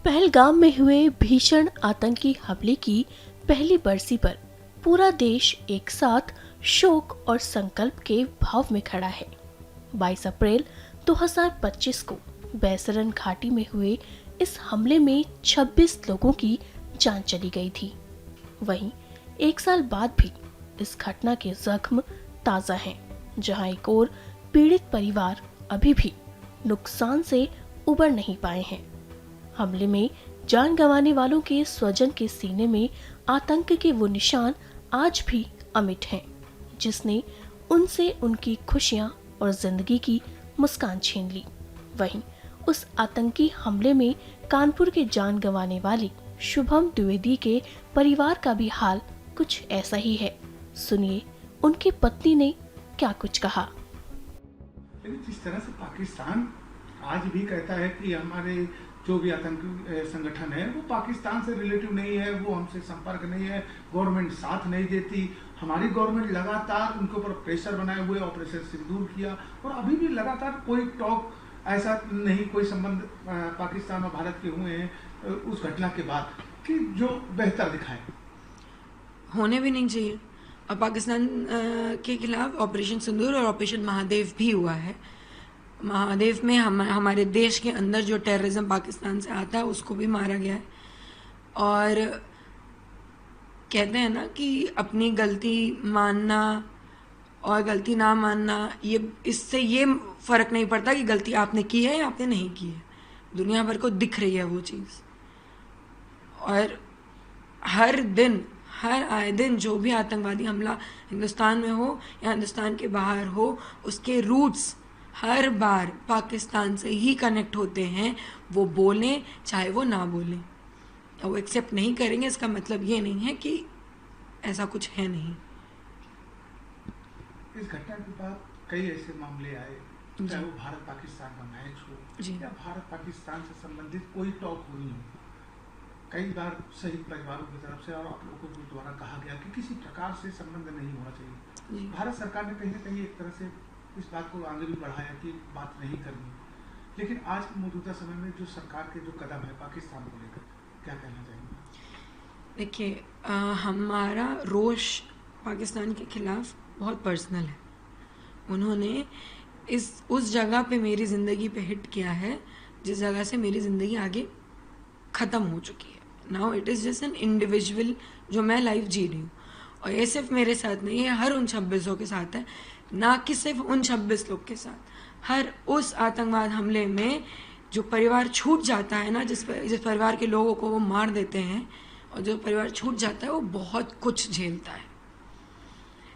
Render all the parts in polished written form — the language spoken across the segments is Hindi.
पहलगाम में हुए भीषण आतंकी हमले की पहली बरसी पर पूरा देश एक साथ शोक और संकल्प के भाव में खड़ा है। 22 अप्रैल 2025 को बैसरन घाटी में हुए इस हमले में 26 लोगों की जान चली गई थी। वहीं एक साल बाद भी इस घटना के जख्म ताजा हैं, जहां एक और पीड़ित परिवार अभी भी नुकसान से उबर नहीं पाए हैं। हमले में जान गंवाने वालों के स्वजन के सीने में आतंक के वो निशान आज भी अमिट हैं, जिसने उनसे उनकी खुशियां और जिंदगी की मुस्कान छीन ली। वहीं उस आतंकी हमले में कानपुर के जान गंवाने वाले शुभम द्विवेदी के परिवार का भी हाल कुछ ऐसा ही है। सुनिए उनकी पत्नी ने क्या कुछ कहा। जिस तरह से पाकिस्तान आज भी कहता है कि हमारे जो भी आतंकी संगठन है वो पाकिस्तान से रिलेटिव नहीं है, वो हमसे संपर्क नहीं है, गवर्नमेंट साथ नहीं देती। हमारी गवर्नमेंट लगातार उनके ऊपर प्रेशर बनाए हुए ऑपरेशन सिंदूर किया और अभी भी लगातार कोई टॉक ऐसा नहीं, कोई संबंध पाकिस्तान और भारत के हुए हैं उस घटना के बाद कि जो बेहतर दिखाए। होने भी नहीं चाहिए। और पाकिस्तान के खिलाफ ऑपरेशन सिंदूर और ऑपरेशन महादेव भी हुआ है। महादेव में हमारे देश के अंदर जो टेररिज्म पाकिस्तान से आता है उसको भी मारा गया है। और कहते हैं ना कि अपनी गलती मानना और गलती ना मानना, ये इससे ये फ़र्क नहीं पड़ता कि गलती आपने की है या आपने नहीं की है। दुनिया भर को दिख रही है वो चीज़। और हर दिन हर आए दिन जो भी आतंकवादी हमला हिंदुस्तान में हो या हिंदुस्तान के बाहर हो, उसके रूट्स हर बार पाकिस्तान से ही कनेक्ट होते हैं। वो बोलें चाहे वो ना बोलें, वो एक्सेप्ट नहीं करेंगे। इसका मतलब ये नहीं है कि ऐसा कुछ है नहीं। इस घटना के बाद कई ऐसे मामले आए, चाहे वो भारत पाकिस्तान का मैच हो या भारत पाकिस्तान से संबंधित कोई टॉक हुई हो। कई बार शहीद परिवारों की तरफ से और आप लोगों को द्वारा कहा गया कि किसी प्रकार से संबंध नहीं होना चाहिए। भारत सरकार ने कहीं ना कहीं एक तरह से इस बात को आगे भी बढ़ाया कि बात नहीं करनी, लेकिन आज के मौजूदा समय में जो सरकार के जो कदम है पाकिस्तान को लेकर, क्या कहना चाहिए? देखिए, हमारा रोष पाकिस्तान के खिलाफ बहुत पर्सनल है। उन्होंने उस जगह पे मेरी ज़िंदगी पे हिट किया है जिस जगह से मेरी ज़िंदगी आगे ख़त्म हो चुकी है। Now it is just an individual जो मैं लाइफ जी रही हूँ। और ये सिर्फ मेरे साथ नहीं है, हर उन 26 के साथ है। ना कि सिर्फ उन 26 लोग के साथ, हर उस आतंकवाद हमले में जो परिवार छूट जाता है ना, जिस परिवार के लोगों को वो मार देते हैं, और जो परिवार छूट जाता है वो बहुत कुछ झेलता है।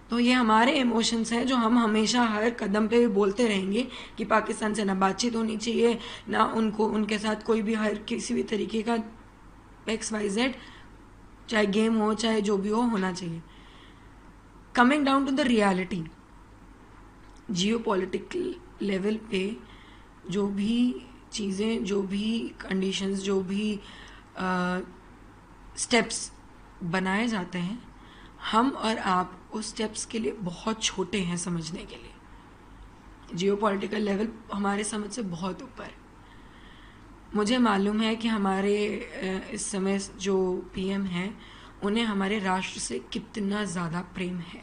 तो ये हमारे इमोशंस हैं जो हम हमेशा हर कदम पे भी बोलते रहेंगे कि पाकिस्तान से ना बातचीत होनी चाहिए, ना उनके साथ कोई भी हर किसी भी तरीके का XYZ, चाहे गेम हो चाहे जो भी हो, होना चाहिए। Coming down to the reality, geopolitical level पे जो भी चीज़ें, जो भी कंडीशंस, जो भी स्टेप्स बनाए जाते हैं, हम और आप उस स्टेप्स के लिए बहुत छोटे हैं समझने के लिए। जियोपॉलिटिकल लेवल हमारे समझ से बहुत ऊपर है। मुझे मालूम है कि हमारे इस समय जो PM हैं उन्हें हमारे राष्ट्र से कितना ज़्यादा प्रेम है।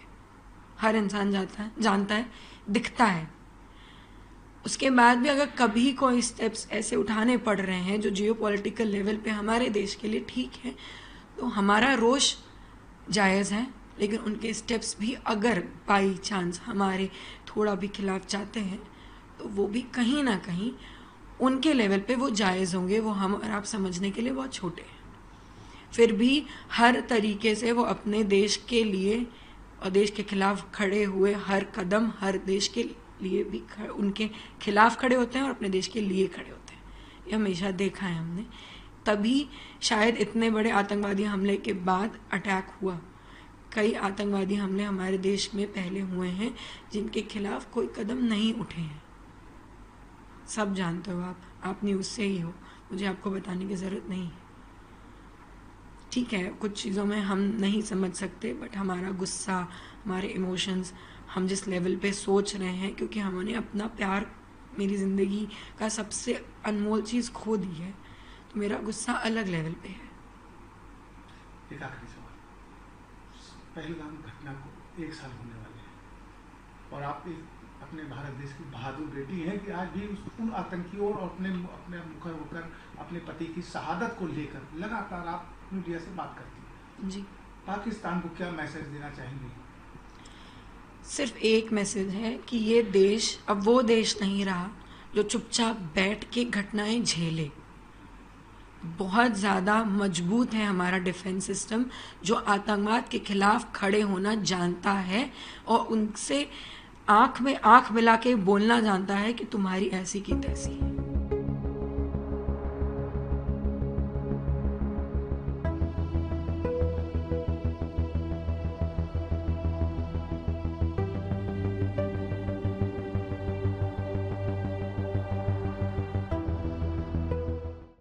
हर इंसान जानता है, दिखता है। उसके बाद भी अगर कभी कोई स्टेप्स ऐसे उठाने पड़ रहे हैं जो जियोपॉलिटिकल लेवल पे हमारे देश के लिए ठीक है, तो हमारा रोष जायज़ है। लेकिन उनके स्टेप्स भी अगर बाई चांस हमारे थोड़ा भी खिलाफ जाते हैं तो वो भी कहीं ना कहीं उनके लेवल पे वो जायज़ होंगे। वो हम और आप समझने के लिए बहुत छोटे हैं। फिर भी हर तरीके से वो अपने देश के लिए और देश के खिलाफ खड़े हुए हर कदम, हर देश के लिए भी उनके खिलाफ खड़े होते हैं और अपने देश के लिए खड़े होते हैं। ये हमेशा देखा है हमने। तभी शायद इतने बड़े आतंकवादी हमले के बाद अटैक हुआ। कई आतंकवादी हमले हमारे देश में पहले हुए हैं जिनके खिलाफ कोई कदम नहीं उठे हैं। सब जानते हो आप न्यूज़ से ही हो, मुझे आपको बताने की ज़रूरत नहीं है। ठीक है, कुछ चीज़ों में हम नहीं समझ सकते, बट हमारा गुस्सा, हमारे इमोशंस, हम जिस लेवल पे सोच रहे हैं, क्योंकि हमने अपना प्यार, मेरी ज़िंदगी का सबसे अनमोल चीज़ खो दी है, तो मेरा गुस्सा अलग लेवल पे है। एक आखिरी सवाल, पहलगाम घटना को 1 साल होने वाले हैं और आप अपने भारत देश की बहादुर बेटी हैं कि आज भी उन आतंकियों और अपने मुखर होकर अपने पति की शहादत को लेकर लगातार आप मीडिया से बात करती हैं। जी, पाकिस्तान को क्या मैसेज देना चाहेंगे? सिर्फ एक मैसेज है कि ये देश अब वो देश नहीं रहा जो चुपचाप बैठ के घटनाएं झेले। बहुत ज़्यादा मजबूत है हमारा डिफेंस सिस्टम, जो आतंकवाद के खिलाफ खड़े होना जानता है और उनसे आंख में आंख मिला के बोलना जानता है कि तुम्हारी ऐसी की तैसी है।